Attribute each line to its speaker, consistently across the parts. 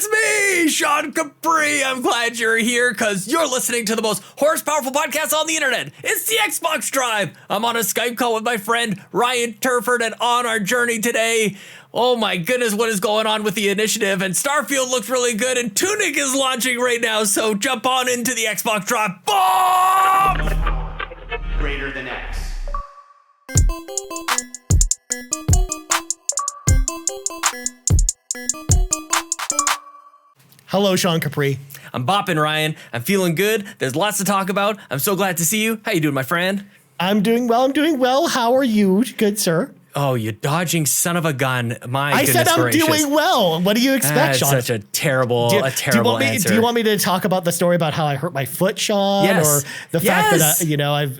Speaker 1: It's me, Sean Capri. I'm glad you're here because you're listening to the most horsepowerful podcast on the internet. It's the Xbox Drive. I'm on a Skype call with my friend Ryan Turford, and on our journey today, oh my goodness, what is going on with the initiative? And Starfield looks really good, and Tunic is launching right now, so jump on into the Xbox Drive. Boom!
Speaker 2: Greater than X.
Speaker 3: Hello, Sean Capri.
Speaker 1: I'm bopping, Ryan. I'm feeling good. There's lots to talk about. I'm so glad to see you. How you doing, my friend?
Speaker 3: I'm doing well. How are you, good sir?
Speaker 1: Oh, you dodging son of a gun.
Speaker 3: I said I'm doing well. What do you expect, Sean?
Speaker 1: Such a terrible answer.
Speaker 3: Do you want me to talk about the story about how I hurt my foot, Sean?
Speaker 1: Yes.
Speaker 3: Or the fact that, I've,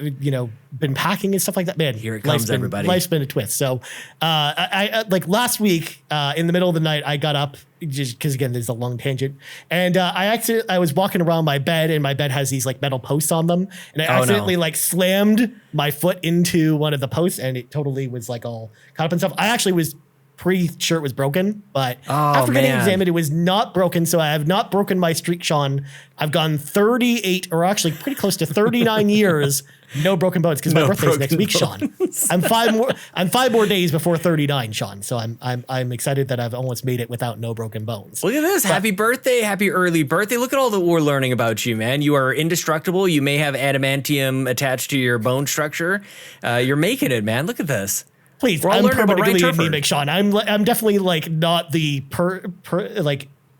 Speaker 3: been packing and stuff like that? Man,
Speaker 1: here it comes, everybody.
Speaker 3: Life's been a twist. So I like last week in the middle of the night, I got up just because, again, there's a long tangent. And I was walking around my bed, and my bed has these like metal posts on them. And I accidentally slammed my foot into one of the posts, and it totally was like all caught up and stuff. I actually was pretty sure it was broken, but after getting examined, it was not broken. So I have not broken my streak, Sean. I've gone 38, or actually pretty close to 39 years, no broken bones, because my birthday's next week, Sean. I'm five more days before 39, Sean. So I'm excited that I've almost made it without no broken bones.
Speaker 1: Look at this. Happy birthday. Happy early birthday. Look at all that we're learning about you, man. You are indestructible. You may have adamantium attached to your bone structure. You're making it, man. Look at this.
Speaker 3: Please, I'm permanently anemic, Sean. I'm definitely not the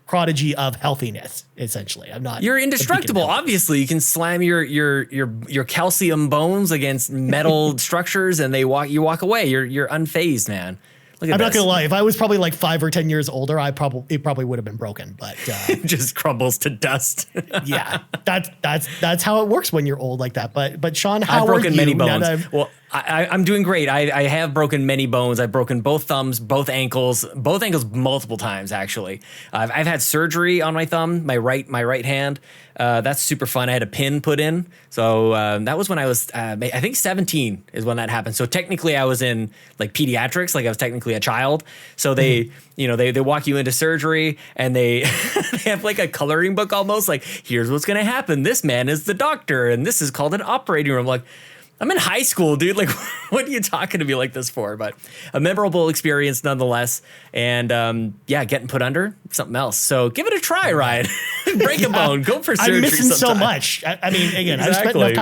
Speaker 3: prodigy of healthiness. Essentially, I'm not.
Speaker 1: You're indestructible. Obviously, you can slam your calcium bones against metal structures, and you walk away. You're unfazed, man. Look at
Speaker 3: I'm not gonna lie. If I was probably like 5 or 10 years older, it probably would have been broken. But
Speaker 1: it just crumbles to dust.
Speaker 3: Yeah, that's how it works when you're old like that. But Sean, how
Speaker 1: I've broken
Speaker 3: are you?
Speaker 1: Many bones. Well, I'm doing great. I have broken many bones. I've broken both thumbs, both ankles multiple times, actually. I've had surgery on my thumb, my right hand. That's super fun. I had a pin put in. So that was when I was, I think 17 is when that happened. So technically I was in like pediatrics, like I was technically a child. So they, they walk you into surgery, and they have like a coloring book almost, like, here's what's going to happen. This man is the doctor, and this is called an operating room. Like, I'm in high school, dude. Like, what are you talking to me like this for? But a memorable experience nonetheless. And getting put under, something else. So give it a try, Ryan. Break a bone. Go for surgery.
Speaker 3: I'm missing
Speaker 1: sometime.
Speaker 3: so much. I mean, again,
Speaker 1: Exactly.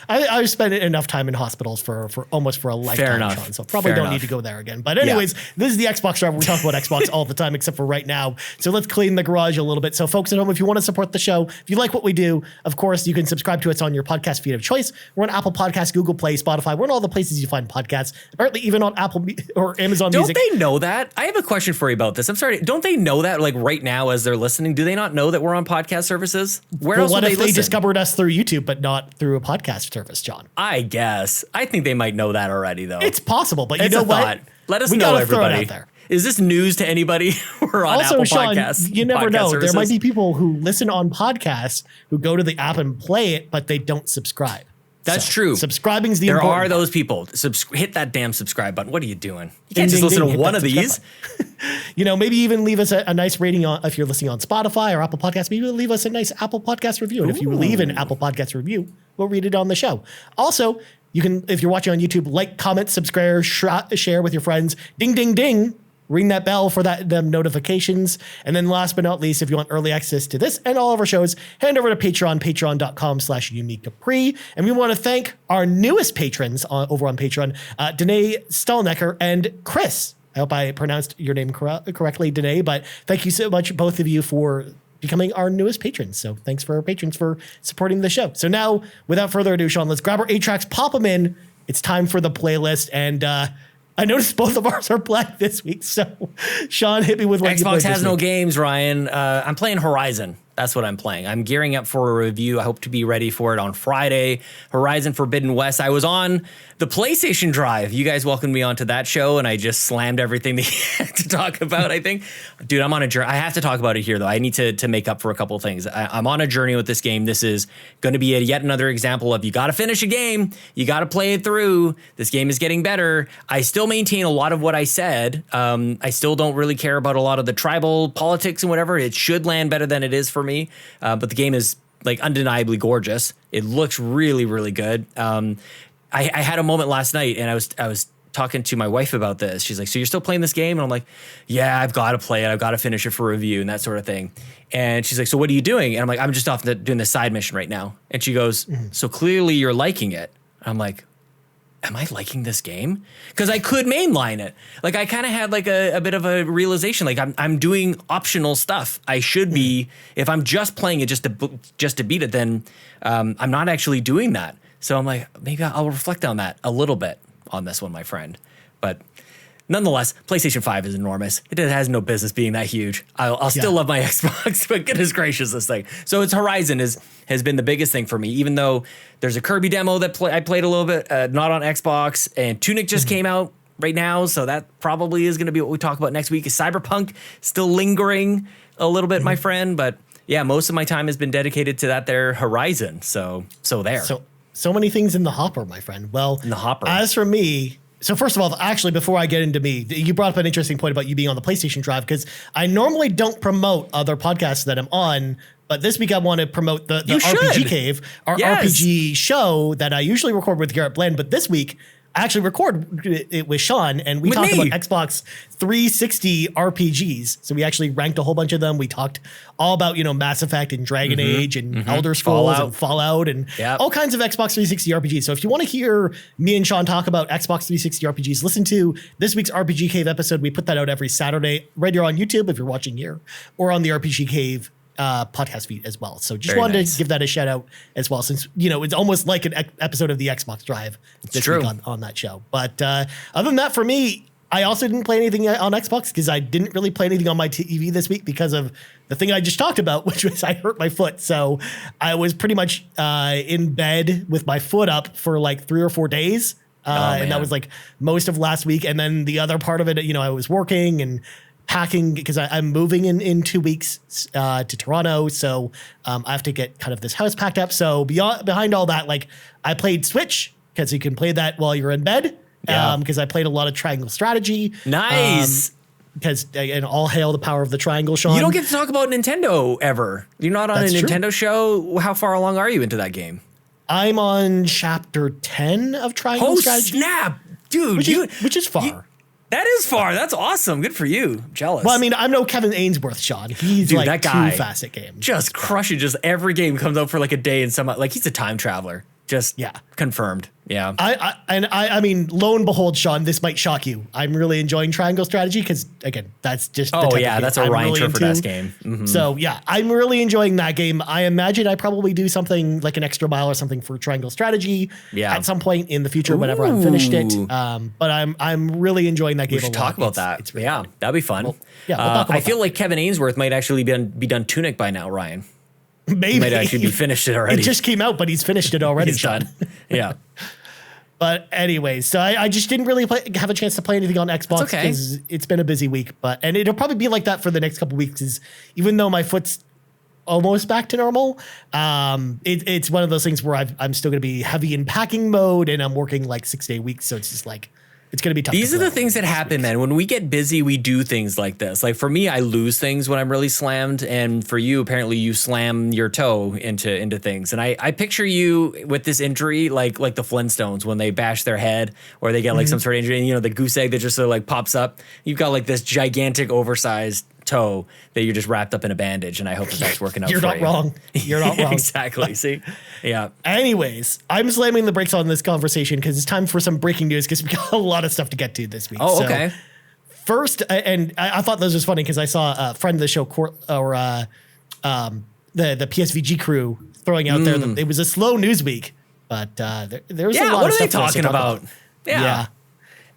Speaker 3: I've spent enough time in hospitals for almost for a lifetime,
Speaker 1: Fair enough.
Speaker 3: Sean, so probably don't need to go there again. But anyways, This is the Xbox Drive. We talk about Xbox all the time, except for right now. So let's clean the garage a little bit. So folks at home, if you want to support the show, if you like what we do, of course, you can subscribe to us on your podcast feed of choice. We're on Apple Podcasts, Google Play, Spotify. We're in all the places you find podcasts. Apparently, even on Apple or Amazon Music.
Speaker 1: Don't they know that? I have a question for you about this. I'm sorry. Don't they know that, like, right now as they're listening? Do they not know that we're on podcast services? Where else would they listen?
Speaker 3: They discovered us through YouTube, but not through a podcast service, John?
Speaker 1: I guess. I think they might know that already, though.
Speaker 3: It's possible, but
Speaker 1: it's
Speaker 3: you know what?
Speaker 1: Thought. Let us
Speaker 3: we
Speaker 1: know,
Speaker 3: gotta
Speaker 1: everybody.
Speaker 3: Throw it out there.
Speaker 1: Is this news to anybody? We're on
Speaker 3: also,
Speaker 1: Apple
Speaker 3: Sean,
Speaker 1: Podcasts.
Speaker 3: You never know.
Speaker 1: Services.
Speaker 3: There might be people who listen on podcasts who go to the app and play it, but they don't subscribe.
Speaker 1: That's true.
Speaker 3: Subscribing's the
Speaker 1: important.
Speaker 3: There
Speaker 1: are those people. Hit that damn subscribe button. What are you doing? You can't just listen to one of these.
Speaker 3: Maybe even leave us a nice rating if you're listening on Spotify or Apple Podcasts. Maybe leave us a nice Apple Podcast review. And if you leave an Apple Podcast review, we'll read it on the show. Also, you can, if you're watching on YouTube, like, comment, subscribe, share with your friends. Ding, ding, ding. Ring that bell for them notifications. And then last but not least, if you want early access to this and all of our shows, head over to patreon.com/uniquecapri. And we want to thank our newest patrons over on Patreon, Danae, Stahlnecker, and Chris. I hope I pronounced your name correctly, Danae, but thank you so much, both of you, for becoming our newest patrons. So thanks for our patrons for supporting the show. So now, without further ado, Sean, let's grab our 8-tracks, pop them in. It's time for the playlist. And I noticed both of ours are black this week. So, Sean, hit me with what you played
Speaker 1: Xbox has
Speaker 3: this
Speaker 1: no
Speaker 3: week.
Speaker 1: games, Ryan. I'm playing Horizon. That's what I'm playing. I'm gearing up for a review. I hope to be ready for it on Friday. Horizon Forbidden West. I was on the PlayStation Drive. You guys welcomed me onto that show, and I just slammed everything that you had to talk about, I think. Dude, I'm on a journey. I have to talk about it here, though. I need to make up for a couple of things. I'm on a journey with this game. This is going to be yet another example of you got to finish a game. You got to play it through. This game is getting better. I still maintain a lot of what I said. I still don't really care about a lot of the tribal politics and whatever. It should land better than it is for me. But the game is like undeniably gorgeous. It looks really, really good. I had a moment last night, and I was talking to my wife about this. She's like, "So you're still playing this game?" And I'm like, "Yeah, I've got to play it. I've got to finish it for review and that sort of thing." And she's like, "So what are you doing?" And I'm like, "I'm just off doing the side mission right now." And she goes, "So clearly you're liking it." I'm like, am I liking this game? Because I could mainline it. Like I kind of had like a bit of a realization. Like I'm doing optional stuff. I should be, if I'm just playing it just to beat it, then I'm not actually doing that. So I'm like, maybe I'll reflect on that a little bit on this one, my friend. But nonetheless, PlayStation 5 is enormous. It has no business being that huge. I'll still love my Xbox, but goodness gracious, this thing. So it's Horizon has been the biggest thing for me, even though there's a Kirby demo that I played a little bit, not on Xbox, and Tunic just came out right now, so that probably is going to be what we talk about next week. Is Cyberpunk still lingering a little bit, my friend? But yeah, most of my time has been dedicated to that there Horizon. So there.
Speaker 3: So many things in the hopper, my friend. Well,
Speaker 1: in the hopper.
Speaker 3: As for me, so first of all, actually, before I get into me, you brought up an interesting point about you being on the PlayStation Drive, because I normally don't promote other podcasts that I'm on, but this week I want to promote the RPG Cave, our RPG show that I usually record with Garrett Bland, but this week I actually record it with Sean, and we talked about Xbox 360 RPGs. So we actually ranked a whole bunch of them. We talked all about, Mass Effect and Dragon Age and Elder Scrolls and Fallout and all kinds of Xbox 360 RPGs. So if you want to hear me and Sean talk about Xbox 360 RPGs, listen to this week's RPG Cave episode. We put that out every Saturday, right here on YouTube if you're watching here, or on the RPG Cave podcast feed as well. So just wanted to give that a shout out as well, since it's almost like an episode of the Xbox Drive this week on that show. But other than that, for me, I also didn't play anything on Xbox because I didn't really play anything on my TV this week because of the thing I just talked about, which was I hurt my foot. So I was pretty much in bed with my foot up for like 3 or 4 days. And that was like most of last week. And then the other part of it, I was working and packing because I'm moving in 2 weeks to Toronto. So I have to get kind of this house packed up. So behind all that, like I played Switch because you can play that while you're in bed. Because I played a lot of Triangle Strategy.
Speaker 1: Nice.
Speaker 3: Because and all hail the power of the triangle, Sean.
Speaker 1: You don't get to talk about Nintendo ever. You're not on a Nintendo show. How far along are you into that game?
Speaker 3: I'm on chapter 10 of Triangle Strategy.
Speaker 1: Oh, snap. Dude.
Speaker 3: Which is far.
Speaker 1: That is far. That's awesome. Good for you. I'm jealous.
Speaker 3: Well, I mean, I'm no Kevin Ainsworth, Sean. He's like that guy, too fast at games.
Speaker 1: Just crushing. Just every game comes out for like a day and like he's a time traveler. Just confirmed. Yeah.
Speaker 3: I mean, lo and behold, Sean, this might shock you. I'm really enjoying Triangle Strategy because, again, that's just the type of
Speaker 1: that's a Ryan Turford game. Mm-hmm.
Speaker 3: So, yeah, I'm really enjoying that game. I imagine I probably do something like an extra mile or something for Triangle Strategy at some point in the future whenever I'm finished it. But I'm really enjoying that game a lot.
Speaker 1: We should talk about that. It's really fun. That'd be fun.
Speaker 3: Well, we'll talk about
Speaker 1: I feel like Kevin Ainsworth might actually be done Tunic by now, Ryan.
Speaker 3: Maybe.
Speaker 1: He might actually be finished it already.
Speaker 3: It just came out, but he's finished it already.
Speaker 1: He's done. Yeah.
Speaker 3: But anyways, so I just didn't really have a chance to play anything on Xbox because it's been a busy week. And it'll probably be like that for the next couple of weeks, because even though my foot's almost back to normal, it's one of those things where I'm still going to be heavy in packing mode, and I'm working like 6-day weeks. So it's just like, it's going to be tough.
Speaker 1: These are the things that happen, man. When we get busy, we do things like this. Like for me, I lose things when I'm really slammed. And for you, apparently you slam your toe into things. And I picture you with this injury, like the Flintstones when they bash their head or they get like some sort of injury, and the goose egg that just sort of like pops up. You've got like this gigantic oversized toe that you're just wrapped up in a bandage, and I hope that's working out for you.
Speaker 3: You're not wrong. You're not wrong.
Speaker 1: Exactly. See? Yeah.
Speaker 3: Anyways, I'm slamming the brakes on this conversation because it's time for some breaking news, because we got a lot of stuff to get to this week.
Speaker 1: Oh, okay.
Speaker 3: So first, and I thought this was funny because I saw a friend of the show, the PSVG crew throwing out there that it was a slow news week, but there's a lot of stuff.
Speaker 1: What are they talking about?
Speaker 3: Yeah.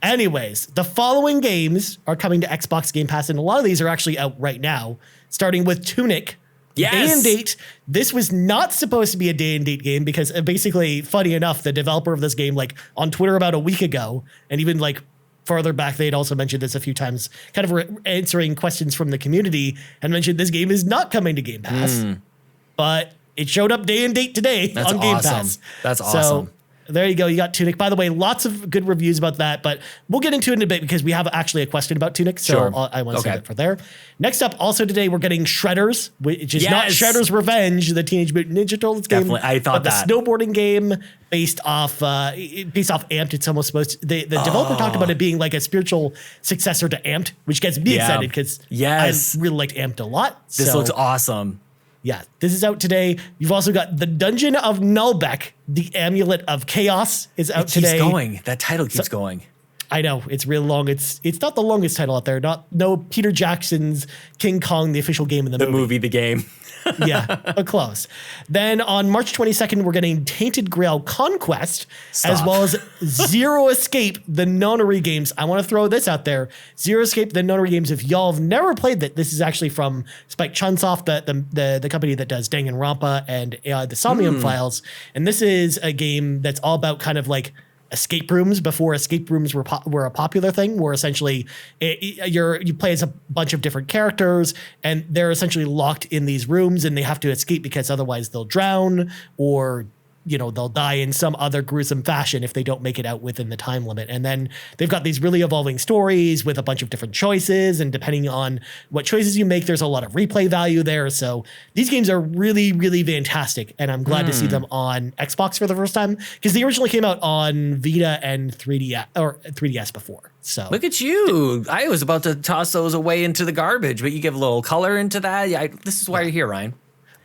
Speaker 3: Anyways, the following games are coming to Xbox Game Pass, and a lot of these are actually out right now, starting with Tunic
Speaker 1: Yes.
Speaker 3: Day and date. This was not supposed to be a day and date game because basically, funny enough, the developer of this game, like on Twitter about a week ago, and even like farther back, they had also mentioned this a few times, kind of answering questions from the community, and mentioned this game is not coming to Game Pass, but it showed up day and date today on Game Pass.
Speaker 1: That's awesome.
Speaker 3: So there you go. You got Tunic. By the way, lots of good reviews about that, but we'll get into it in a bit because we have actually a question about Tunic. So
Speaker 1: Sure.
Speaker 3: I want to save it for there. Next up, also today, we're getting Shredders, which is not
Speaker 1: Yes.
Speaker 3: Shredder's Revenge, the Teenage Mutant Ninja Turtles game.
Speaker 1: Definitely. I thought
Speaker 3: but
Speaker 1: that.
Speaker 3: the snowboarding game based off Amped. It's almost supposed to, the developer talked about it being like a spiritual successor to Amped, which gets me excited because
Speaker 1: Yes.
Speaker 3: I really liked Amped a lot.
Speaker 1: This looks awesome.
Speaker 3: Yeah, this is out today. You've also got the Dungeon of Naheulbeuk, the Amulet of Chaos is out today.
Speaker 1: Keeps going. That title keeps going.
Speaker 3: I know, it's real long. It's not the longest title out there. No Peter Jackson's King Kong, the official game in the movie.
Speaker 1: The game.
Speaker 3: Yeah, but close. Then on March 22nd, we're getting Tainted Grail Conquest, as well as Zero Escape, the Nonary games. I want to throw this out there. Zero Escape, the Nonary games. If y'all have never played that, this is actually from Spike Chunsoft, the company that does Danganronpa and the Somnium Files. And this is a game that's all about kind of like escape rooms before escape rooms were a popular thing, where essentially you play as a bunch of different characters and they're essentially locked in these rooms and they have to escape because otherwise they'll drown or they'll die in some other gruesome fashion if they don't make it out within the time limit. And then they've got these really evolving stories with a bunch of different choices, and depending on what choices you make, there's a lot of replay value there. So these games are really, really fantastic, and I'm glad to see them on Xbox for the first time because they originally came out on Vita and 3DS before. So
Speaker 1: Look at you. I was about to toss those away into the garbage, but you give a little color into that. This is why you're here, Ryan.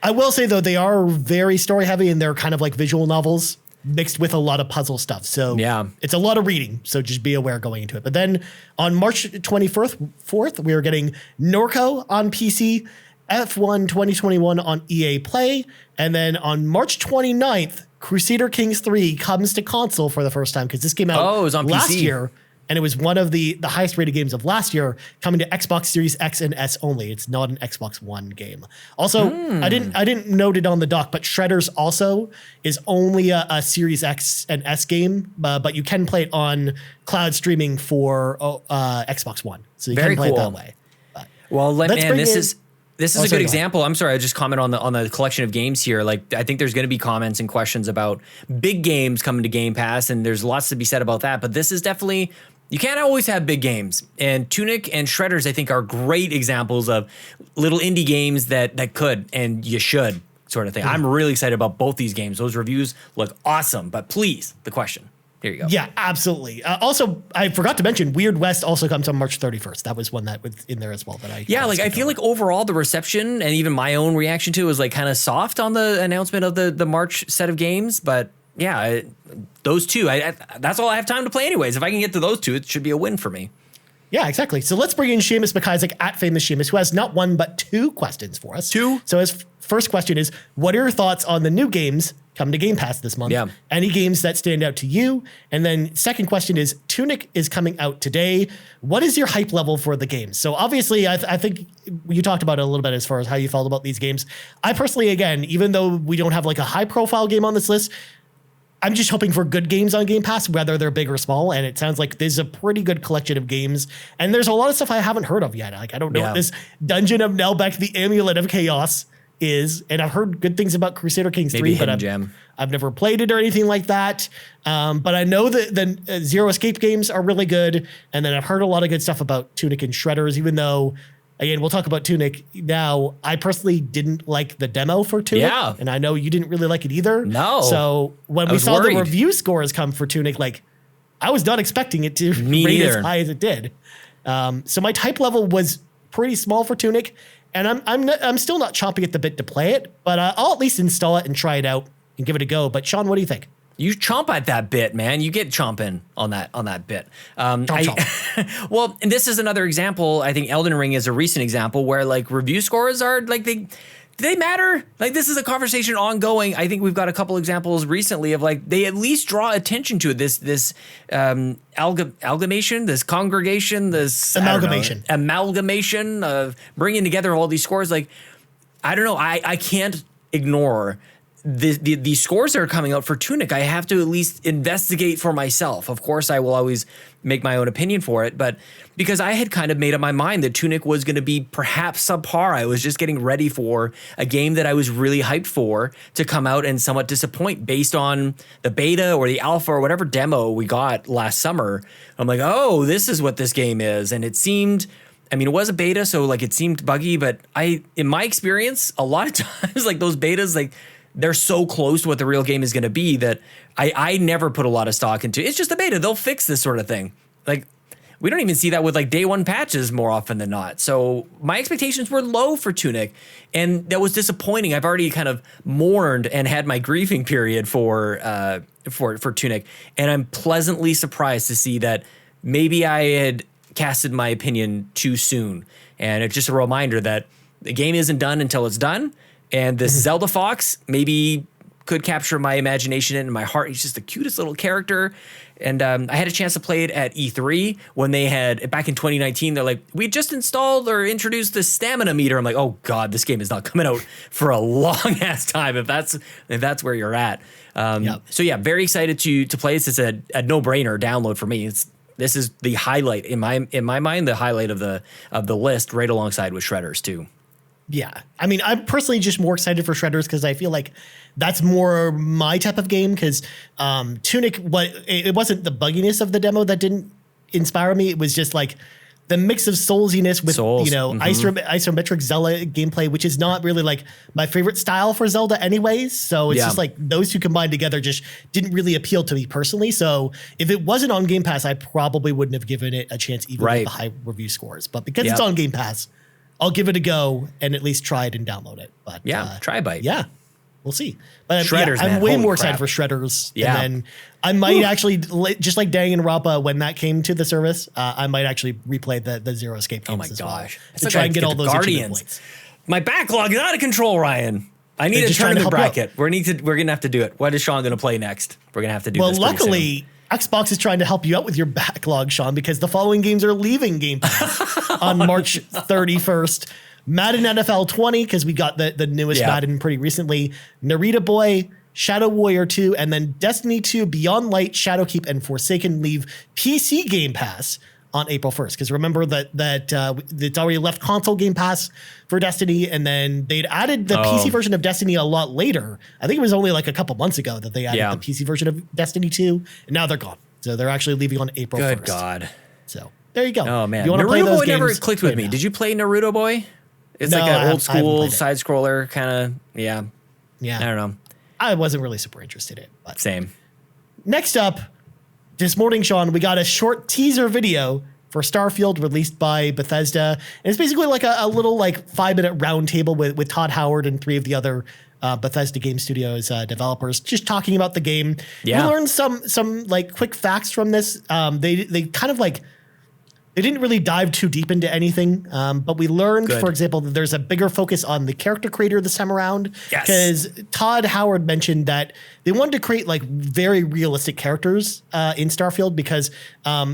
Speaker 3: I will say, though, they are very story heavy and they're kind of like visual novels mixed with a lot of puzzle stuff. So it's a lot of reading. So just be aware going into it. But then on March 24th, we are getting Norco on PC, F1 2021 on EA Play. And then on March 29th, Crusader Kings 3 comes to console for the first time because this came out
Speaker 1: it was on
Speaker 3: last
Speaker 1: PC.
Speaker 3: year. And it was one of the highest rated games of last year, coming to Xbox Series X and S only. It's not an Xbox One game. Also, I didn't note it on the doc, but Shredders also is only a Series X and S game, but you can play it on cloud streaming for Xbox One. So you
Speaker 1: Very
Speaker 3: can play it
Speaker 1: cool.
Speaker 3: that way.
Speaker 1: Well, this is a good
Speaker 3: sorry,
Speaker 1: example. I'm sorry, I just comment on the collection of games here. Like, I think there's going to be comments and questions about big games coming to Game Pass, and there's lots to be said about that. But this is definitely, you can't always have big games. And Tunic and Shredders, I think, are great examples of little indie games that could, and you should, sort of thing. I'm really excited about both these games. Those reviews look awesome. But please, the question. Here you go.
Speaker 3: Yeah, absolutely. Also, I forgot to mention, Weird West also comes on March 31st. That was one that was in there as well. I
Speaker 1: feel like overall the reception and even my own reaction to it was like kind of soft on the announcement of the March set of games. But yeah, those two, that's all I have time to play anyways. If I can get to those two, it should be a win for me.
Speaker 3: Yeah, exactly. So let's bring in Seamus McIsaac at Famous Seamus, who has not one but two questions for us.
Speaker 1: Two?
Speaker 3: So his first question is, what are your thoughts on the new games coming to Game Pass this month?
Speaker 1: Yeah.
Speaker 3: Any games that stand out to you? And then second question is, Tunic is coming out today. What is your hype level for the game? So obviously, I think you talked about it a little bit as far as how you felt about these games. I personally, again, even though we don't have like a high profile game on this list, I'm just hoping for good games on Game Pass, whether they're big or small. And it sounds like there's a pretty good collection of games. And there's a lot of stuff I haven't heard of yet. Like, I don't know what this Dungeon of Naheulbeuk, the Amulet of Chaos is. And I've heard good things about Crusader Kings 3, but I've never played it or anything like that. But I know that the Zero Escape games are really good. And then I've heard a lot of good stuff about Tunic and Shredders, even though, again, we'll talk about Tunic now. I personally didn't like the demo for Tunic. Yeah. And I know you didn't really like it either.
Speaker 1: No.
Speaker 3: So when we saw the review scores come for Tunic, like, I was not expecting it to rate as high as it did. So my type level was pretty small for Tunic. And I'm still not chomping at the bit to play it, but I'll at least install it and try it out and give it a go. But Sean, what do you think?
Speaker 1: You chomp at that bit, man. You get chomping on that bit.
Speaker 3: Chomp.
Speaker 1: Well, and this is another example. I think Elden Ring is a recent example where like review scores are like do they matter? Like, this is a conversation ongoing. I think we've got a couple examples recently of like they at least draw attention to it. This amalgamation, this congregation, this
Speaker 3: amalgamation
Speaker 1: of bringing together all these scores. Like, I don't know. I can't ignore the scores that are coming out for Tunic. I have to at least investigate for myself. Of course, I will always make my own opinion for it, but because I had kind of made up my mind that Tunic was going to be perhaps subpar, I was just getting ready for a game that I was really hyped for to come out and somewhat disappoint based on the beta or the alpha or whatever demo we got last summer. I'm like, oh, this is what this game is. And it seemed, I mean, it was a beta, so like it seemed buggy, but in my experience, a lot of times like those betas, like they're so close to what the real game is going to be that I never put a lot of stock into. It's just a beta. They'll fix this sort of thing. Like we don't even see that with like day one patches more often than not. So my expectations were low for Tunic, and that was disappointing. I've already kind of mourned and had my grieving period for Tunic, and I'm pleasantly surprised to see that maybe I had casted my opinion too soon. And it's just a reminder that the game isn't done until it's done. And this Zelda Fox maybe could capture my imagination and my heart. He's just the cutest little character. And I had a chance to play it at E3 when they had, back in 2019, they're like, we just installed or introduced the stamina meter. I'm like, oh God, this game is not coming out for a long ass time if that's where you're at. So yeah, very excited to play this. It's a no-brainer download for me. This is the highlight in my mind, the highlight of the list, right alongside with Shredders too.
Speaker 3: Yeah. I mean, I'm personally just more excited for Shredders because I feel like that's more my type of game because Tunic, it wasn't the bugginess of the demo that didn't inspire me. It was just like the mix of soulsiness with, isometric Zelda gameplay, which is not really like my favorite style for Zelda anyways. So it's just like those two combined together just didn't really appeal to me personally. So if it wasn't on Game Pass, I probably wouldn't have given it a chance even with the high review scores. But because it's on Game Pass, I'll give it a go and at least try it and download it. But
Speaker 1: try a bite.
Speaker 3: Yeah, we'll see. But
Speaker 1: Shredders,
Speaker 3: I'm
Speaker 1: man.
Speaker 3: way
Speaker 1: Holy
Speaker 3: more
Speaker 1: crap.
Speaker 3: excited for Shredders.
Speaker 1: Yeah.
Speaker 3: And then I might actually, just like Dang and Rappa, when that came to the service, I might actually replay the Zero Escape games as well.
Speaker 1: It's
Speaker 3: To
Speaker 1: like
Speaker 3: try
Speaker 1: I
Speaker 3: and get all
Speaker 1: the
Speaker 3: those achievement
Speaker 1: Guardians.
Speaker 3: points.
Speaker 1: My backlog is out of control, Ryan. I need a
Speaker 3: just trying to
Speaker 1: tournament
Speaker 3: help you
Speaker 1: bracket. We're gonna have to do it. What is Sean gonna play next? We're gonna have to do
Speaker 3: Well,
Speaker 1: this. pretty
Speaker 3: luckily, Xbox is trying to help you out with your backlog, Sean, because the following games are leaving Game Pass on March 31st. Madden NFL 20, because we got the newest Madden pretty recently. Narita Boy, Shadow Warrior 2, and then Destiny 2, Beyond Light, Shadowkeep, and Forsaken leave PC Game Pass on April 1st. Because remember that it's already left console Game Pass for Destiny, and then they'd added the PC version of Destiny a lot later. I think it was only like a couple months ago that they added the PC version of Destiny 2, and now they're gone. So they're actually leaving on April 1st.
Speaker 1: Good God.
Speaker 3: So there you go.
Speaker 1: Oh, man.
Speaker 3: You
Speaker 1: Naruto
Speaker 3: those
Speaker 1: Boy never
Speaker 3: games,
Speaker 1: clicked with me.
Speaker 3: now.
Speaker 1: Did you play Naruto Boy? It's
Speaker 3: No,
Speaker 1: like an
Speaker 3: I
Speaker 1: old
Speaker 3: haven't played
Speaker 1: school
Speaker 3: it.
Speaker 1: side scroller kind of. Yeah.
Speaker 3: Yeah.
Speaker 1: I don't know.
Speaker 3: I wasn't really super interested in it. But
Speaker 1: Same.
Speaker 3: next up, this morning, Sean, we got a short teaser video for Starfield released by Bethesda. And it's basically like a little like 5-minute round table with Todd Howard and 3 of the other Bethesda Game Studios developers just talking about the game.
Speaker 1: Yeah.
Speaker 3: We learned some like quick facts from this. They kind of like, they didn't really dive too deep into anything, but we learned, for example, that there's a bigger focus on the character creator this time around.
Speaker 1: Yes.
Speaker 3: Because Todd Howard mentioned that they wanted to create like very realistic characters in Starfield because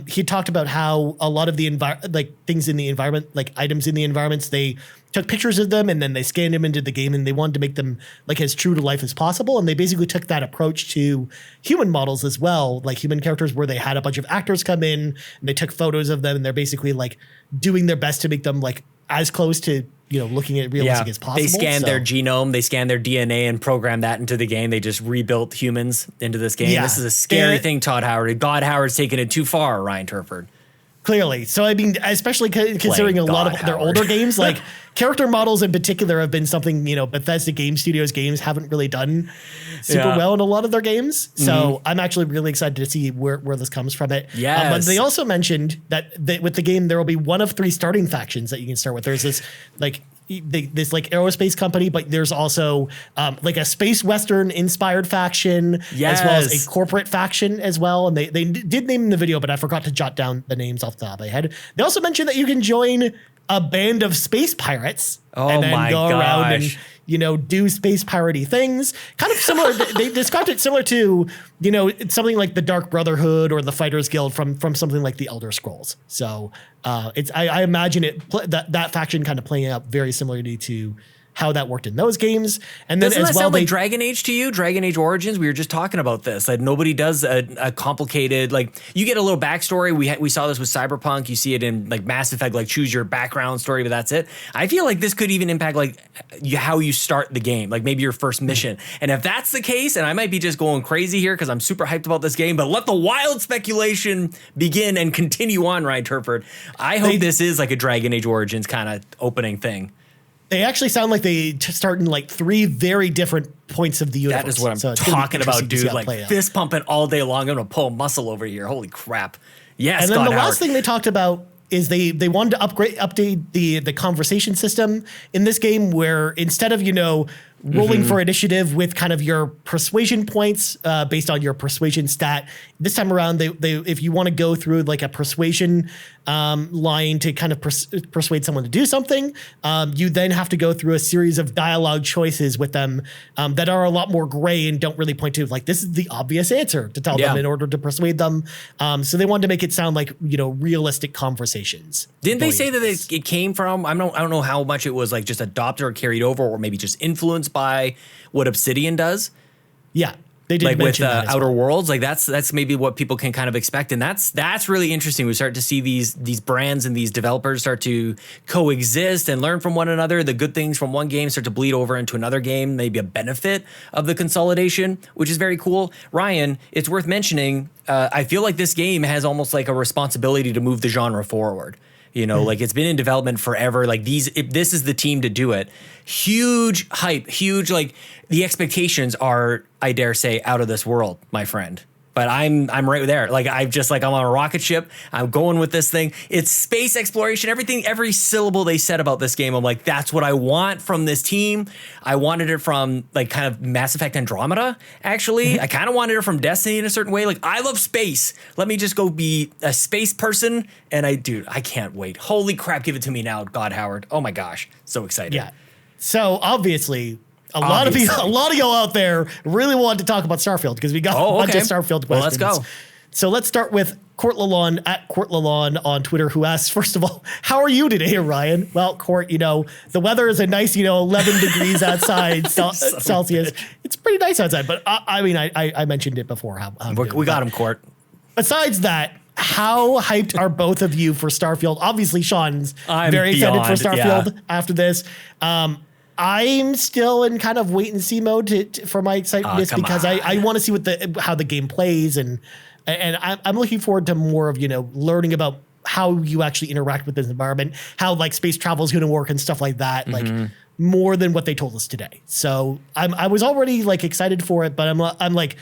Speaker 3: he talked about how a lot of the things in the environment, like items in the environments, they took pictures of them and then they scanned them into the game and they wanted to make them like as true to life as possible. And they basically took that approach to human models as well, like human characters where they had a bunch of actors come in and they took photos of them and they're basically like doing their best to make them like as close to, looking at realistic as possible.
Speaker 1: They scanned their genome, they scanned their DNA and programmed that into the game. They just rebuilt humans into this game.
Speaker 3: Yeah.
Speaker 1: This is a scary thing, Todd Howard. God Howard's taken it too far, Ryan Turford.
Speaker 3: Clearly. So, I mean, especially considering a lot of their older games, like character models in particular have been something, Bethesda Game Studios games haven't really done super well in a lot of their games. So I'm actually really excited to see where this comes from it.
Speaker 1: Yes.
Speaker 3: But they also mentioned that with the game, there will be one of 3 starting factions that you can start with. There's this this like aerospace company, but there's also like a space western inspired faction, as well as a corporate faction as well. And they did name in the video, but I forgot to jot down the names off the top of my head. They also mentioned that you can join a band of space pirates and then go around and do space piratey things. Kind of similar. They described it similar to it's something like the Dark Brotherhood or the Fighters Guild from something like the Elder Scrolls. So I imagine that faction kind of playing out very similarly to how that worked in those games. And then
Speaker 1: Doesn't
Speaker 3: as
Speaker 1: that
Speaker 3: well,
Speaker 1: sound like Dragon Age to you? Dragon Age Origins? We were just talking about this. Like nobody does a complicated, like you get a little backstory. We saw this with Cyberpunk. You see it in like Mass Effect, like choose your background story, but that's it. I feel like this could even impact like how you start the game, like maybe your first mission. And if that's the case, and I might be just going crazy here because I'm super hyped about this game, but let the wild speculation begin and continue on, Ryan Turford. I hope this is like a Dragon Age Origins kind of opening thing.
Speaker 3: They actually sound like they start in like 3 very different points of the universe.
Speaker 1: That is what I'm talking about, dude. Like fist pumping all day long. I'm gonna pull muscle over here. Holy crap! Yes.
Speaker 3: And then the last thing they talked about is they wanted to update the conversation system in this game, where instead of rolling for initiative with kind of your persuasion points based on your persuasion stat, this time around they if you want to go through like a persuasion line to kind of persuade someone to do something, you then have to go through a series of dialogue choices with them that are a lot more gray and don't really point to like this is the obvious answer to tell them in order to persuade them. So they wanted to make it sound like realistic conversations.
Speaker 1: Didn't they say that it came from? I don't know how much it was like just adopted or carried over, or maybe just influenced by what Obsidian does.
Speaker 3: Yeah. They did
Speaker 1: like with
Speaker 3: that
Speaker 1: Outer Worlds, like that's maybe what people can kind of expect, and that's really interesting. We start to see these brands and these developers start to coexist and learn from one another. The good things from one game start to bleed over into another game, maybe a benefit of the consolidation, which is very cool. Ryan, it's worth mentioning. I feel like this game has almost like a responsibility to move the genre forward. Like it's been in development forever. Like this is the team to do it. Huge hype, huge, like the expectations are, I dare say, out of this world, my friend. But I'm right there. Like I'm on a rocket ship. I'm going with this thing. It's space exploration, everything, every syllable they said about this game. I'm like, that's what I want from this team. I wanted it from like kind of Mass Effect Andromeda, actually. I kind of wanted it from Destiny in a certain way. Like I love space. Let me just go be a space person. And I can't wait. Holy crap, give it to me now, God Howard. Oh my gosh. So excited.
Speaker 3: Yeah. So obviously, a lot of y'all out there really want to talk about Starfield because we got a bunch of Starfield questions.
Speaker 1: Well, let's go.
Speaker 3: So let's start with Court Lalonde at Court Lalonde on Twitter, who asks, first of all, how are you today, Ryan? Well, Court, the weather is a nice, 11 degrees outside Celsius. It's pretty nice outside, but I mentioned it before.
Speaker 1: We got him, Court.
Speaker 3: Besides that, how hyped are both of you for Starfield? Obviously, Sean's very excited for Starfield after this. I'm still in kind of wait and see mode for my excitement because I want to see how the game plays and I'm looking forward to more of learning about how you actually interact with this environment, how like space travel is going to work and stuff like that, like more than what they told us today. So I was already like excited for it, but I'm like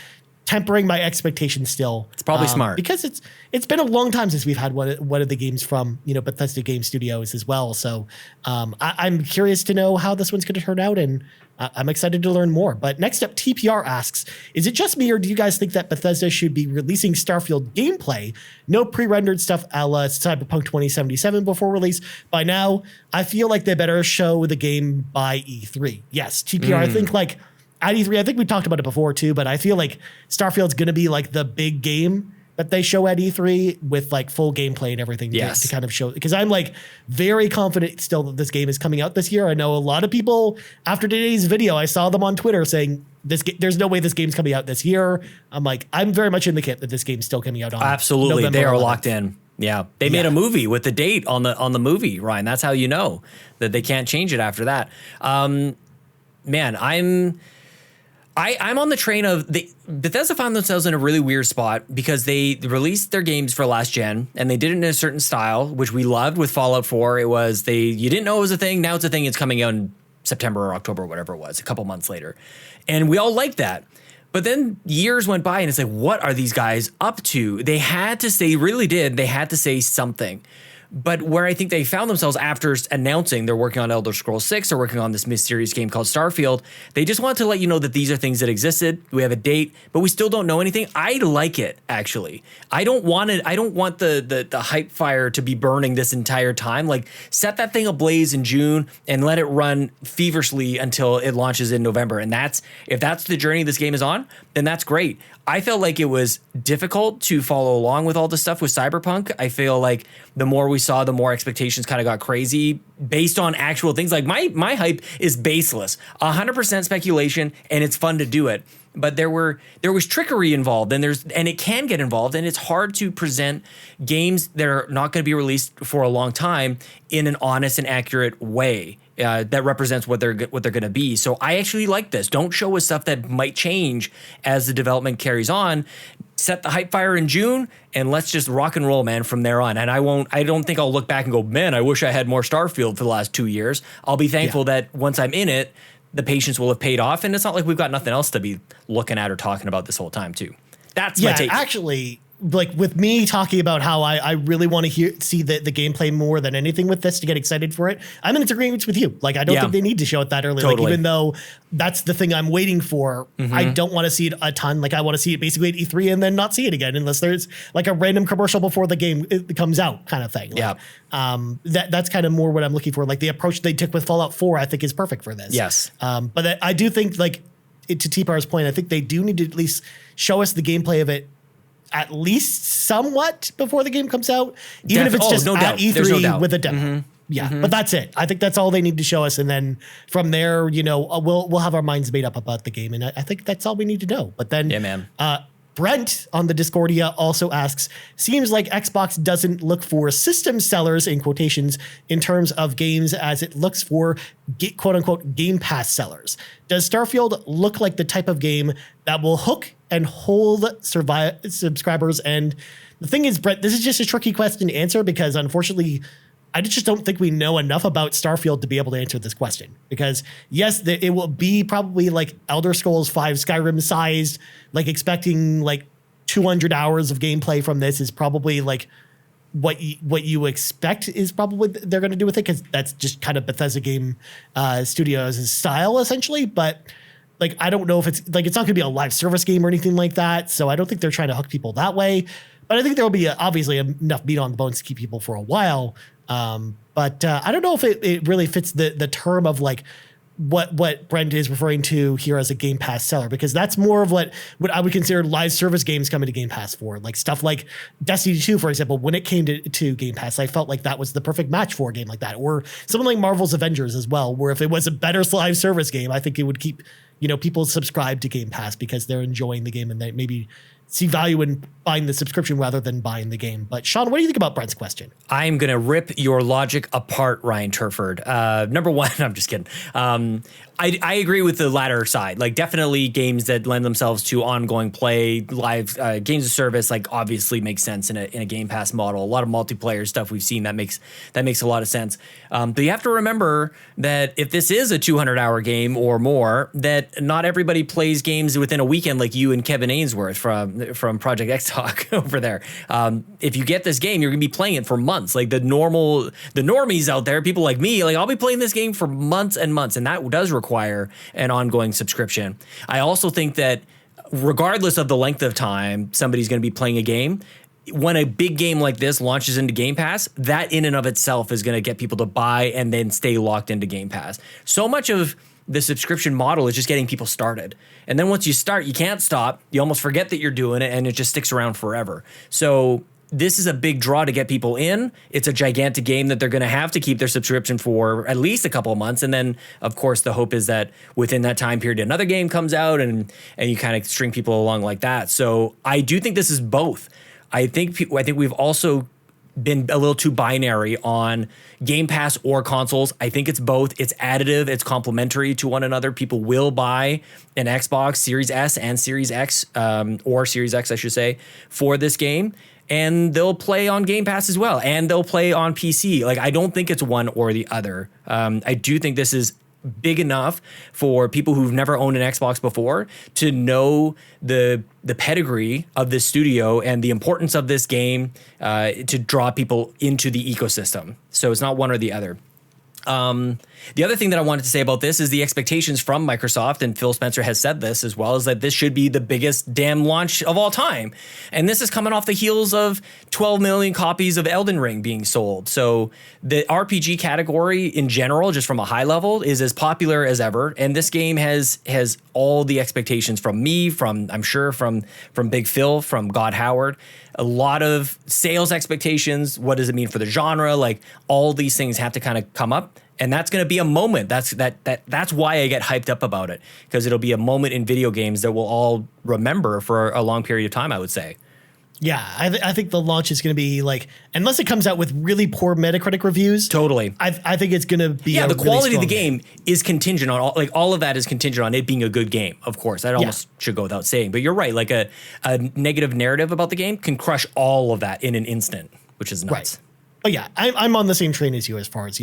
Speaker 3: tempering my expectations still.
Speaker 1: It's probably smart
Speaker 3: because it's been a long time since we've had one of the games from Bethesda Game Studios as well. So I'm curious to know how this one's going to turn out, and I'm excited to learn more. But next up, TPR asks, is it just me, or do you guys think that Bethesda should be releasing Starfield gameplay, no pre-rendered stuff a la Cyberpunk 2077 before release? By now, I feel like they better show the game by E3. Yes, TPR, I think like at E3, I think we talked about it before too, but I feel like Starfield's going to be like the big game that they show at E3 with like full gameplay and everything to kind of show. Because I'm like very confident still that this game is coming out this year. I know a lot of people after today's video, I saw them on Twitter saying there's no way this game's coming out this year. I'm like, I'm very much in the camp that this game's still coming out on
Speaker 1: Absolutely.
Speaker 3: November
Speaker 1: They are
Speaker 3: 11th.
Speaker 1: locked in. Yeah. They made a movie with the date on the movie, Ryan. That's how you know that they can't change it after that. Man, I'm on the train of Bethesda found themselves in a really weird spot because they released their games for last gen and they did it in a certain style, which we loved with Fallout 4. It was you didn't know it was a thing. Now it's a thing. It's coming out in September or October, whatever it was, a couple months later. And we all liked that. But then years went by and it's like, what are these guys up to? They had to say something. But where I think they found themselves after announcing they're working on Elder Scrolls 6 or working on this mysterious game called Starfield, they just wanted to let you know that these are things that existed. We have a date, but we still don't know anything. I like it, actually. I don't want the hype fire to be burning this entire time. Like, set that thing ablaze in June and let it run feverishly until it launches in November. And if that's the journey this game is on, then that's great. I felt like it was difficult to follow along with all the stuff with Cyberpunk. I feel like the more we saw, the more expectations kind of got crazy based on actual things. Like my hype is baseless, 100% speculation, and it's fun to do it. But there was trickery involved, and it can get involved, and it's hard to present games that are not going to be released for a long time in an honest and accurate way that represents what they're going to be. So I actually like this. Don't show us stuff that might change as the development carries on. Set the hype fire in June, and let's just rock and roll, man, from there on. And I don't think I'll look back and go, man, I wish I had more Starfield for the last 2 years. I'll be thankful that once I'm in it, the patience will have paid off, and it's not like we've got nothing else to be looking at or talking about this whole time too. That's my take.
Speaker 3: Actually, like with me talking about how I really want to see the gameplay more than anything with this to get excited for it, I'm in agreement with you. Like, I don't think they need to show it that early. Totally. Like, even though that's the thing I'm waiting for, I don't want to see it a ton. Like, I want to see it basically at E3 and then not see it again unless there's like a random commercial before the game comes out kind of thing. Like, that's kind of more what I'm looking for. Like, the approach they took with Fallout 4, I think is perfect for this.
Speaker 1: Yes.
Speaker 3: But I do think, like, to T-Par's point, I think they do need to at least show us the gameplay of it at least somewhat before the game comes out, even if it's just at E3 with a demo. But that's it. I think that's all they need to show us, and then from there, we'll have our minds made up about the game, and I think that's all we need to know. But then, Brent on the Discordia also asks, seems like Xbox doesn't look for system sellers, in quotations, in terms of games as it looks for quote unquote Game Pass sellers. Does Starfield look like the type of game that will hook and hold subscribers? And the thing is, Brent, this is just a tricky question to answer because unfortunately, I just don't think we know enough about Starfield to be able to answer this question. Because yes, it will be probably like Elder Scrolls 5 Skyrim sized, like expecting like 200 hours of gameplay from this is probably like what you expect is probably they're going to do with it, because that's just kind of Bethesda game studios' style essentially. But like, I don't know if it's not going to be a live service game or anything like that. So I don't think they're trying to hook people that way. But I think there will be obviously enough meat on the bones to keep people for a while. But I don't know if it really fits the term of like what Brent is referring to here as a Game Pass seller, because that's more of what I would consider live service games coming to Game Pass for. Like stuff like Destiny 2, for example, when it came to Game Pass, I felt like that was the perfect match for a game like that. Or something like Marvel's Avengers as well, where if it was a better live service game, I think it would keep people subscribe to Game Pass because they're enjoying the game and they maybe see value in buying the subscription rather than buying the game. But Sean, what do you think about Brent's question?
Speaker 1: I'm going to rip your logic apart, Ryan Turford. Number one, I'm just kidding. I agree with the latter side. Like, definitely games that lend themselves to ongoing play, live games of service, like obviously makes sense in a Game Pass model. A lot of multiplayer stuff we've seen that makes a lot of sense. But you have to remember that if this is a 200-hour game or more, that not everybody plays games within a weekend like you and Kevin Ainsworth from Project X Talk over there. If you get this game, you're gonna be playing it for months. Like the normies out there, people like me, like I'll be playing this game for months and months, and that does require an ongoing subscription. I also think that regardless of the length of time somebody's going to be playing a game, when a big game like this launches into Game Pass, that in and of itself is going to get people to buy and then stay locked into Game Pass. So much of the subscription model is just getting people started. And then once you start, you can't stop. You almost forget that you're doing it, and it just sticks around forever. So this is a big draw to get people in. It's a gigantic game that they're going to have to keep their subscription for at least a couple of months. And then, of course, the hope is that within that time period, another game comes out and you kind of string people along like that. So I do think this is both. I think we've also been a little too binary on Game Pass or consoles. I think it's both. It's additive. It's complementary to one another. People will buy an Xbox Series S and Series X, or Series X, I should say, for this game. And they'll play on Game Pass as well. And they'll play on PC. Like, I don't think it's one or the other. I do think this is big enough for people who've never owned an Xbox before to know the pedigree of this studio and the importance of this game to draw people into the ecosystem. So it's not one or the other. The other thing that I wanted to say about this is the expectations from Microsoft, and Phil Spencer has said this as well, is that this should be the biggest damn launch of all time. And this is coming off the heels of 12 million copies of Elden Ring being sold. So the RPG category in general, just from a high level, is as popular as ever. And this game has all the expectations from me, from I'm sure from Big Phil, from God Howard, a lot of sales expectations. What does it mean for the genre? Like all these things have to kind of come up. And that's going to be a moment. That's why I get hyped up about it, because it'll be a moment in video games that we'll all remember for a long period of time, I would say.
Speaker 3: Yeah, I think the launch is going to be like, unless it comes out with really poor Metacritic reviews.
Speaker 1: Totally.
Speaker 3: I think it's going to be
Speaker 1: the
Speaker 3: really
Speaker 1: quality of the
Speaker 3: strong
Speaker 1: game is contingent on all of that is contingent on it being a good game. Of course, that almost should go without saying. But you're right. Like a negative narrative about the game can crush all of that in an instant, which is nuts.
Speaker 3: Right. But yeah, I'm on the same train as you as far as,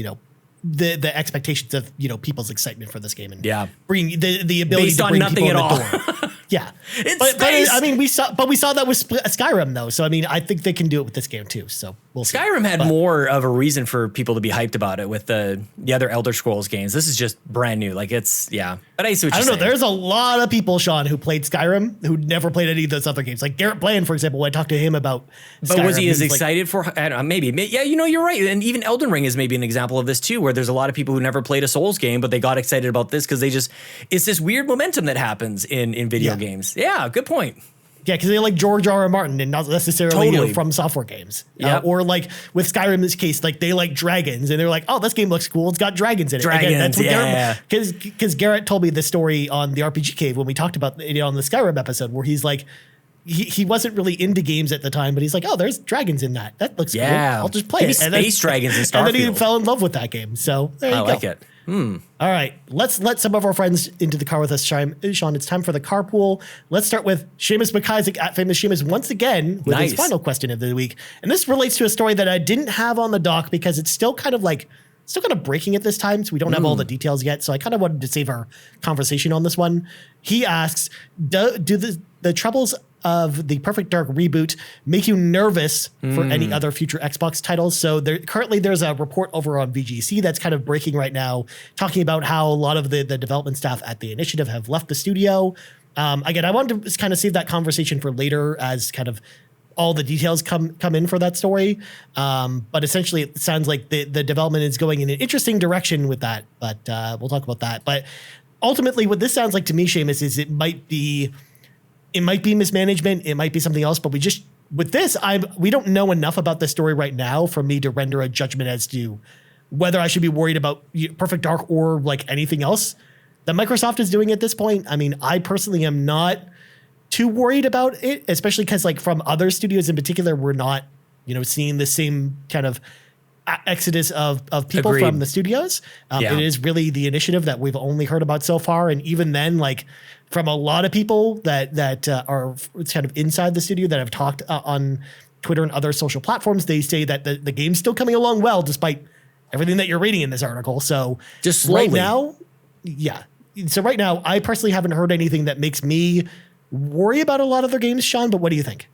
Speaker 3: the expectations of, people's excitement for this game and bring the ability
Speaker 1: based
Speaker 3: to
Speaker 1: on
Speaker 3: bring
Speaker 1: nothing
Speaker 3: people
Speaker 1: at
Speaker 3: in
Speaker 1: all.
Speaker 3: the door. Yeah.
Speaker 1: It's
Speaker 3: but I mean, we saw that with Skyrim though. So I mean, I think they can do it with this game too. So we'll see.
Speaker 1: Skyrim had more of a reason for people to be hyped about it with the other Elder Scrolls games. This is just brand new. Like but I see what you're saying.
Speaker 3: I don't know. There's a lot of people, Sean, who played Skyrim who never played any of those other games. Like Garrett Bland, for example, when I talked to him about
Speaker 1: But
Speaker 3: Skyrim,
Speaker 1: was he as
Speaker 3: like,
Speaker 1: excited for, I don't know, maybe. Yeah, you're right. And even Elden Ring is maybe an example of this too, where there's a lot of people who never played a Souls game, but they got excited about this because it's this weird momentum that happens in video games. Yeah, good point.
Speaker 3: Yeah, because they like George R.R. Martin and not necessarily from software games. Or like with Skyrim in this case, like they like dragons and they're like, oh, this game looks cool. It's got dragons in it.
Speaker 1: Dragons,
Speaker 3: Because Garrett told me the story on the RPG Cave when we talked about it on the Skyrim episode where he's like, he wasn't really into games at the time, but he's like, oh, there's dragons in that. That looks cool. I'll just play
Speaker 1: maybe
Speaker 3: it.
Speaker 1: Space dragons in Starfield.
Speaker 3: And then he fell in love with that game. So there you go.
Speaker 1: I like it.
Speaker 3: All right, let's let some of our friends into the car with us, Sean. It's time for the carpool. Let's start with Seamus McIsaac at Famous Seamus once again with his final question of the week. And this relates to a story that I didn't have on the doc because it's still kind of breaking at this time, so we don't have all the details yet. So I kind of wanted to save our conversation on this one. He asks, do the troubles of the Perfect Dark reboot make you nervous for any other future Xbox titles? So currently there's a report over on VGC that's kind of breaking right now, talking about how a lot of the development staff at the initiative have left the studio. Again, I wanted to kind of save that conversation for later as kind of all the details come in for that story. But essentially it sounds like the development is going in an interesting direction with that, but we'll talk about that. But ultimately what this sounds like to me, Seamus, is it might be mismanagement. It might be something else, but we don't know enough about the story right now for me to render a judgment as to whether I should be worried about Perfect Dark or like anything else that Microsoft is doing at this point. I mean, I personally am not too worried about it, especially because like from other studios in particular, we're not, seeing the same kind of exodus of people
Speaker 1: Agreed.
Speaker 3: from the studios. It is really the initiative that we've only heard about so far. And even then, like from a lot of people that are kind of inside the studio that have talked on Twitter and other social platforms, they say that the game's still coming along well, despite everything that you're reading in this article. So
Speaker 1: just slowly.
Speaker 3: So right now, I personally haven't heard anything that makes me worry about a lot of their games, Sean, but what do you think?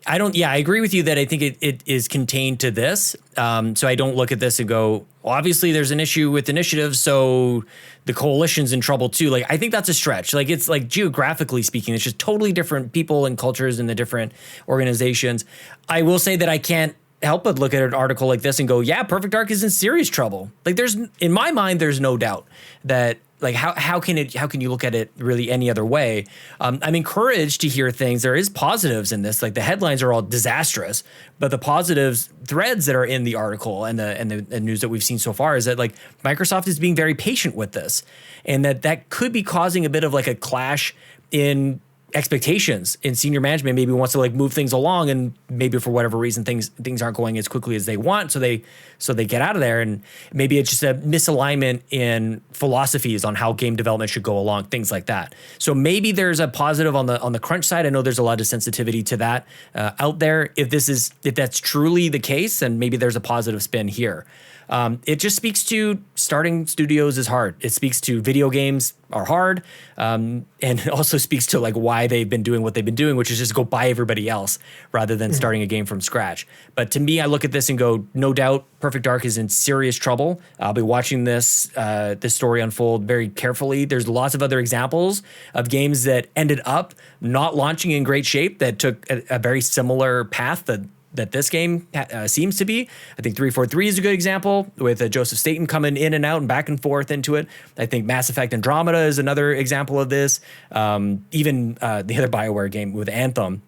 Speaker 1: I agree with you that I think it is contained to this. So I don't look at this and go, well, obviously there's an issue with initiatives, so the coalition's in trouble too. Like, I think that's a stretch. Like, it's like geographically speaking, it's just totally different people and cultures in the different organizations. I will say that I can't help but look at an article like this and go, yeah, Perfect Dark is in serious trouble. Like, in my mind, there's no doubt that, like, how can you look at it really any other way? I'm encouraged to hear things. There is positives in this. Like, the headlines are all disastrous, but the positives threads that are in the article and the news that we've seen so far is that like Microsoft is being very patient with this, and that could be causing a bit of like a clash in expectations in senior management. Maybe wants to like move things along, and maybe for whatever reason things aren't going as quickly as they want, so they get out of there. And maybe it's just a misalignment in philosophies on how game development should go along, things like that. So maybe there's a positive on the crunch side. I know there's a lot of sensitivity to that out there. If that's truly the case, then maybe there's a positive spin here. It just speaks to starting studios is hard. It speaks to video games are hard, and it also speaks to like why they've been doing what they've been doing, which is just go buy everybody else rather than starting a game from scratch. But to me, I look at this and go, no doubt, Perfect Dark is in serious trouble. I'll be watching this story unfold very carefully. There's lots of other examples of games that ended up not launching in great shape that took a very similar path that this game seems to be. I think 343 is a good example with Joseph Staten coming in and out and back and forth into it. I think Mass Effect Andromeda is another example of this. Even the other BioWare game with Anthem.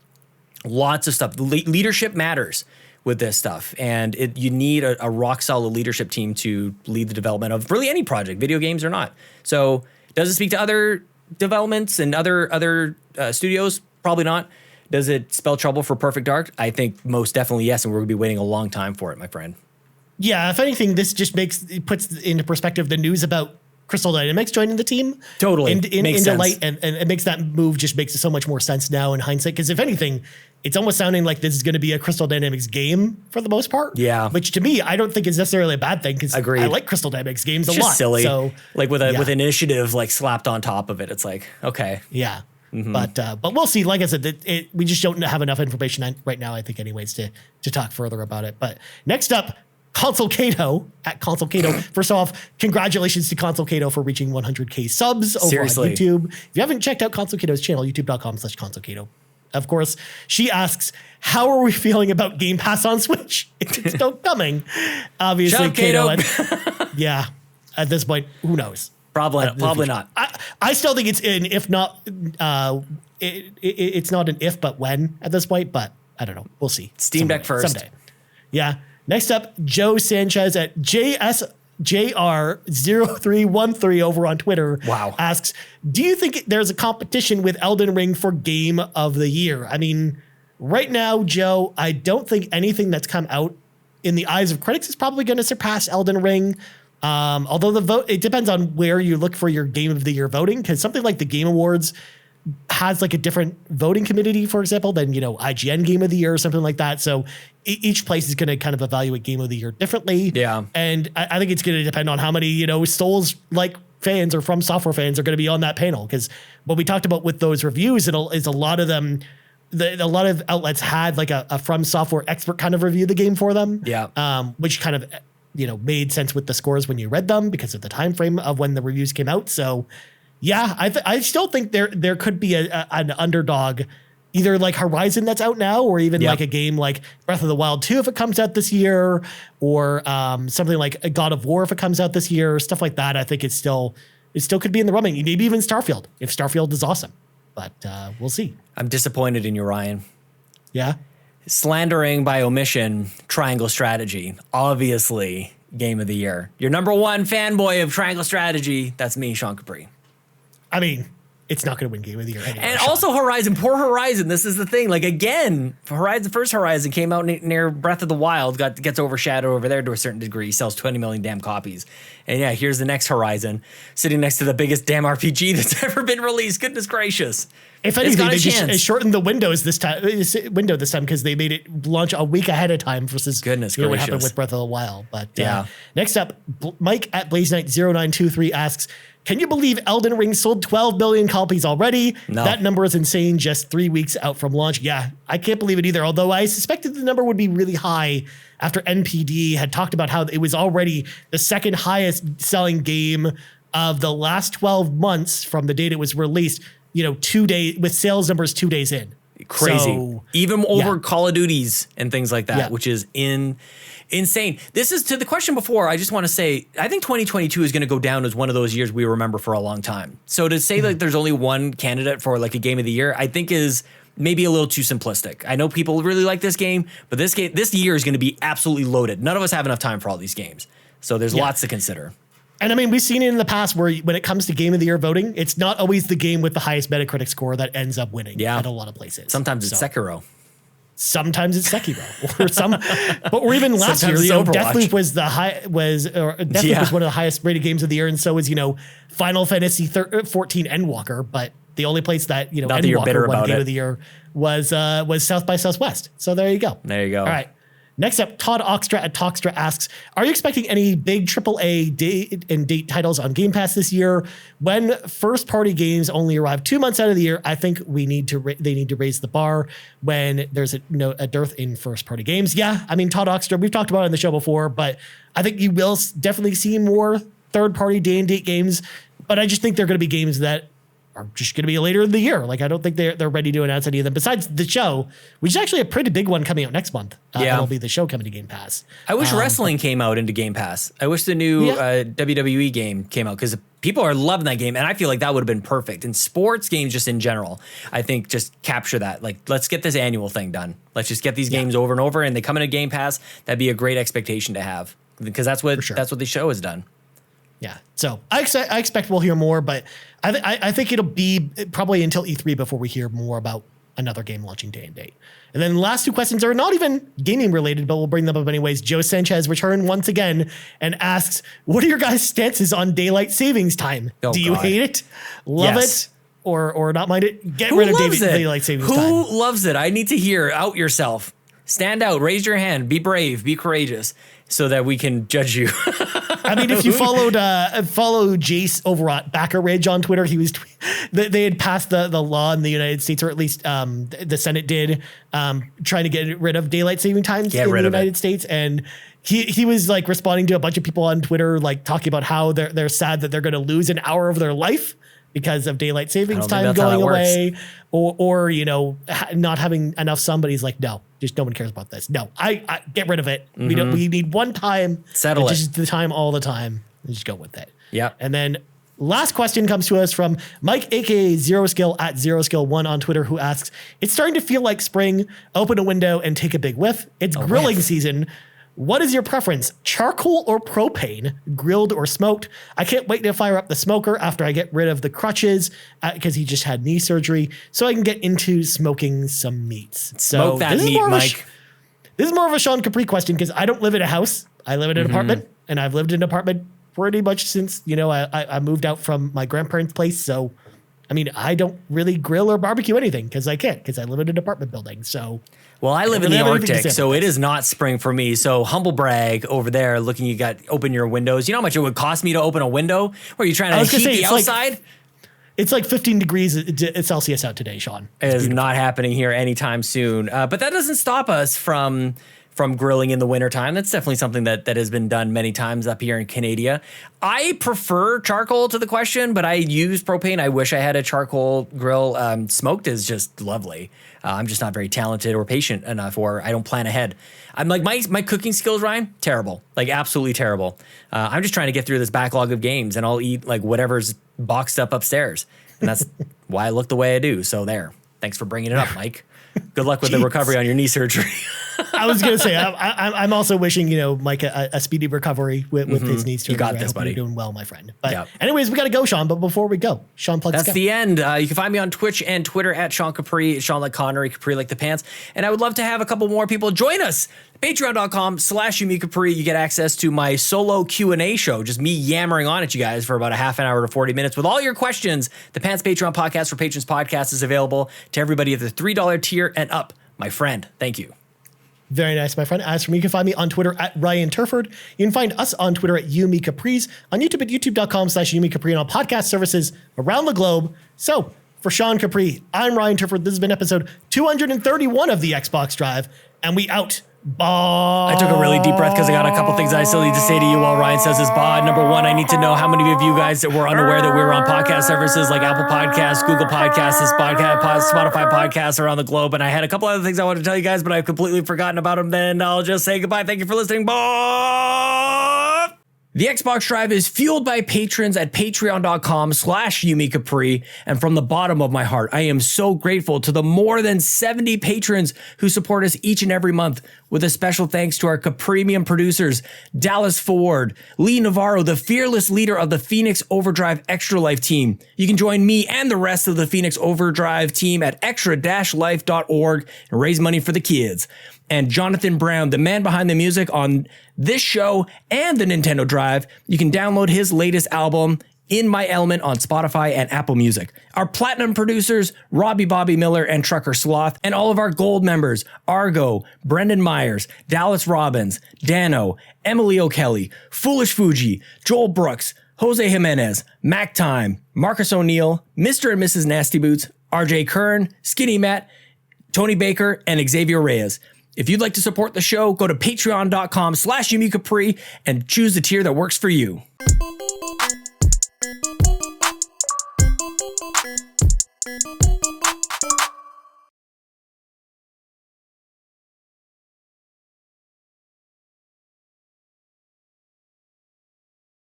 Speaker 1: Lots of stuff. Leadership matters with this stuff. And you need a rock solid leadership team to lead the development of really any project, video games or not. So does it speak to other developments and other studios? Probably not. Does it spell trouble for Perfect Dark? I think most definitely yes, and we're going to be waiting a long time for it, my friend.
Speaker 3: Yeah, if anything, this just puts into perspective the news about Crystal Dynamics joining the team.
Speaker 1: Totally.
Speaker 3: Into light, and it makes that move just makes so much more sense now in hindsight. Because if anything, it's almost sounding like this is going to be a Crystal Dynamics game for the most part.
Speaker 1: Yeah.
Speaker 3: Which to me, I don't think is necessarily a bad thing because I like Crystal Dynamics games a lot.
Speaker 1: Just silly.
Speaker 3: So,
Speaker 1: like with initiative like slapped on top of it, it's like, okay.
Speaker 3: Yeah. Mm-hmm. But we'll see. Like I said, we just don't have enough information right now, I think, anyways, to talk further about it. But next up, Console Kato at Console Kato. First off, congratulations to Console Kato for reaching 100K subs over on YouTube. If you haven't checked out Console Kato's channel, youtube.com/Console Kato. Of course, she asks, how are we feeling about Game Pass on Switch? It's still coming. Obviously, Kato. Yeah, at this point, who knows?
Speaker 1: Probably not.
Speaker 3: I still think it's an if not. It's not an if, but when at this point. But I don't know. We'll see.
Speaker 1: Steam Deck first.
Speaker 3: Someday. Yeah. Next up, Joe Sanchez at JSJR0313 over on Twitter.
Speaker 1: Wow.
Speaker 3: Asks, do you think there's a competition with Elden Ring for Game of the Year? I mean, right now, Joe, I don't think anything that's come out in the eyes of critics is probably going to surpass Elden Ring. Although the vote, it depends on where you look for your Game of the Year voting, because something like the Game Awards has like a different voting committee, for example, than, IGN Game of the Year or something like that. So each place is going to kind of evaluate Game of the Year differently.
Speaker 1: Yeah.
Speaker 3: And I think it's going to depend on how many, Souls like fans or From Software fans are going to be on that panel. Because what we talked about with those reviews, is a lot of them, a lot of outlets had like a From Software expert kind of review the game for them.
Speaker 1: Yeah.
Speaker 3: Which kind of, made sense with the scores when you read them because of the time frame of when the reviews came out. So, yeah, I still think there could be an underdog, either like Horizon that's out now, or even like a game like Breath of the Wild 2 if it comes out this year, or something like a God of War if it comes out this year, stuff like that. I think it still could be in the running. Maybe even Starfield if Starfield is awesome, but we'll see.
Speaker 1: I'm disappointed in you, Ryan.
Speaker 3: Yeah.
Speaker 1: Slandering by omission, Triangle Strategy, obviously Game of the Year. Your number one fanboy of Triangle Strategy, that's me, Sean Capri.
Speaker 3: I mean, it's not going to win Game of the Year anyway.
Speaker 1: And also Horizon, poor Horizon. This is the thing. Like, again, the first Horizon came out near Breath of the Wild, gets overshadowed over there to a certain degree, sells 20 million damn copies. And yeah, here's the next Horizon, sitting next to the biggest damn RPG that's ever been released. Goodness gracious.
Speaker 3: If anything, they just shortened the window this time because they made it launch a week ahead of time versus
Speaker 1: goodness
Speaker 3: what happened with Breath of the Wild. But next up, Mike at BlazeKnight0923 asks, can you believe Elden Ring sold 12 million copies already?
Speaker 1: No.
Speaker 3: That number is insane just 3 weeks out from launch. Yeah, I can't believe it either, although I suspected the number would be really high after NPD had talked about how it was already the second highest selling game of the last 12 months from the date it was released, 2 days with sales numbers 2 days in.
Speaker 1: Crazy.
Speaker 3: So,
Speaker 1: even over Call of Duties and things like that,
Speaker 3: Yeah.
Speaker 1: which is insane. This is to the question before. I just want to say, I think 2022 is going to go down as one of those years we remember for a long time. So to say like there's only one candidate for like a Game of the Year, I think is maybe a little too simplistic. I know people really like this game, but this year is going to be absolutely loaded. None of us have enough time for all these games. So there's lots to consider.
Speaker 3: And I mean, we've seen it in the past where when it comes to Game of the Year voting, it's not always the game with the highest Metacritic score that ends up winning at a lot of places.
Speaker 1: Sometimes it's Sekiro.
Speaker 3: Sometimes it's Sekiro, or even last year, Deathloop was was one of the highest rated games of the year, and so was Final Fantasy 14 Endwalker. But the only place that Endwalker won Game of the Year was South by Southwest. So there you go.
Speaker 1: There you go.
Speaker 3: All right. Next up, Todd Oxtra at Toxtra asks, are you expecting any big AAA date titles on Game Pass this year? When first-party games only arrive 2 months out of the year, I think they need to raise the bar when there's a dearth in first-party games. Yeah, I mean, Todd Oxtra, we've talked about it on the show before, but I think you will definitely see more third-party day-and-date games, but I just think they're going to be games that are just going to be later in the year. Like, I don't think they're ready to announce any of them besides the show, which is actually a pretty big one coming out next month. That'll be the show coming to Game Pass.
Speaker 1: I wish wrestling came out into Game Pass. I wish the new WWE game came out because people are loving that game, and I feel like that would have been perfect. And sports games just in general, I think just capture that. Like, let's get this annual thing done. Let's just get these games over and over, and they come into Game Pass. That'd be a great expectation to have because that's what the show has done.
Speaker 3: Yeah, so I expect we'll hear more, but I think it'll be probably until E3 before we hear more about another game launching day and date. And then the last two questions are not even gaming related, but we'll bring them up anyways. Joe Sanchez returned once again and asks, what are your guys' stances on daylight savings time? Do you hate it, love it, or not mind it? Get rid of daylight savings time.
Speaker 1: Who loves it? I need to hear. Out yourself. Stand out. Raise your hand. Be brave. Be courageous so that we can judge you.
Speaker 3: I mean, if you follow Jace over at Backer Ridge on Twitter, he was they had passed the law in the United States, or at least the Senate did, trying to get rid of daylight saving times in the United States, and he was like responding to a bunch of people on Twitter, like talking about how they're sad that they're going to lose an hour of their life because of daylight savings time going away, or not having enough sun. But he's like, no one cares about this. No, I get rid of it. Mm-hmm. We need one time.
Speaker 1: Settle it.
Speaker 3: Just the time all the time. Just go with it.
Speaker 1: Yeah.
Speaker 3: And then last question comes to us from Mike, aka Zero Skill at Zero Skill 1 on Twitter, who asks, it's starting to feel like spring. Open a window and take a big whiff. It's grilling season. What is your preference, charcoal or propane, grilled or smoked? I can't wait to fire up the smoker after I get rid of the crutches because he just had knee surgery, so I can get into smoking some meats.
Speaker 1: Smoke that meat, Mike.
Speaker 3: This is more of a Sean Capri question because I don't live in a house. I live in an apartment, and I've lived in an apartment pretty much since, I moved out from my grandparents' place. So, I mean, I don't really grill or barbecue anything because I can't, because I live in an apartment building. So...
Speaker 1: Well, I live in the Arctic, so it is not spring for me. So humble brag over there, open your windows. You know how much it would cost me to open a window? Where you trying to heat the outside?
Speaker 3: It's like 15 degrees Celsius out today, Sean.
Speaker 1: It is not happening here anytime soon. But that doesn't stop us from grilling in the wintertime. That's definitely something that has been done many times up here in Canada. I prefer charcoal to the question, but I use propane. I wish I had a charcoal grill. Smoked is just lovely. I'm just not very talented or patient enough, or I don't plan ahead. I'm like, my cooking skills, Ryan, terrible, like absolutely terrible. I'm just trying to get through this backlog of games, and I'll eat like whatever's boxed up upstairs. And that's why I look the way I do. So there. Thanks for bringing it up, Mike. Good luck with the recovery on your knee surgery.
Speaker 3: I was going to say, I'm also wishing, Mike a speedy recovery with his knee surgery.
Speaker 1: You got this, buddy.
Speaker 3: You're doing well, my friend. But anyways, we got to go, Sean. But before we go, Sean, plugs.
Speaker 1: That's the end. You can find me on Twitch and Twitter at Sean Capri, Sean like Connery, Capri like the pants. And I would love to have a couple more people join us. Patreon.com/YouMeCapri. You get access to my solo Q&A show, just me yammering on at you guys for about a half an hour to 40 minutes with all your questions. The Pants Patreon podcast for Patrons podcast is available to everybody at the $3 tier and up. My friend, thank you.
Speaker 3: Very nice, my friend. As for me, you can find me on Twitter at Ryan Turford. You can find us on Twitter at YouMeCapris, on YouTube at youtube.com/YouMeCapri, and on podcast services around the globe. So, for Sean Capri, I'm Ryan Turford. This has been episode 231 of the Xbox Drive, and we out. Bye.
Speaker 1: I took a really deep breath because I got a couple things I still need to say to you while Ryan says his bod. Number one, I need to know how many of you guys that were unaware that we were on podcast services like Apple Podcasts, Google Podcasts, Spotify Podcasts around the globe. And I had a couple other things I wanted to tell you guys, but I've completely forgotten about them. Then I'll just say goodbye. Thank you for listening. Bye. The Xbox Drive is fueled by patrons at patreon.com/YouMeCapri. And from the bottom of my heart, I am so grateful to the more than 70 patrons who support us each and every month, with a special thanks to our Capremium producers, Dallas Ford, Lee Navarro, the fearless leader of the Phoenix Overdrive Extra Life team. You can join me and the rest of the Phoenix Overdrive team at extra-life.org and raise money for the kids. And Jonathan Brown, the man behind the music on this show and the Nintendo Drive. You can download his latest album In My Element on Spotify and Apple Music. Our platinum producers, Robbie Bobby Miller and Trucker Sloth, and all of our gold members, Argo, Brendan Myers, Dallas Robbins, Dano, Emily O'Kelly, Foolish Fuji, Joel Brooks, Jose Jimenez, Mac Time, Marcus O'Neill, Mr. and Mrs. Nasty Boots, RJ Kern, Skinny Matt, Tony Baker, and Xavier Reyes. If you'd like to support the show, go to patreon.com/YumiCapri and choose the tier that works for you.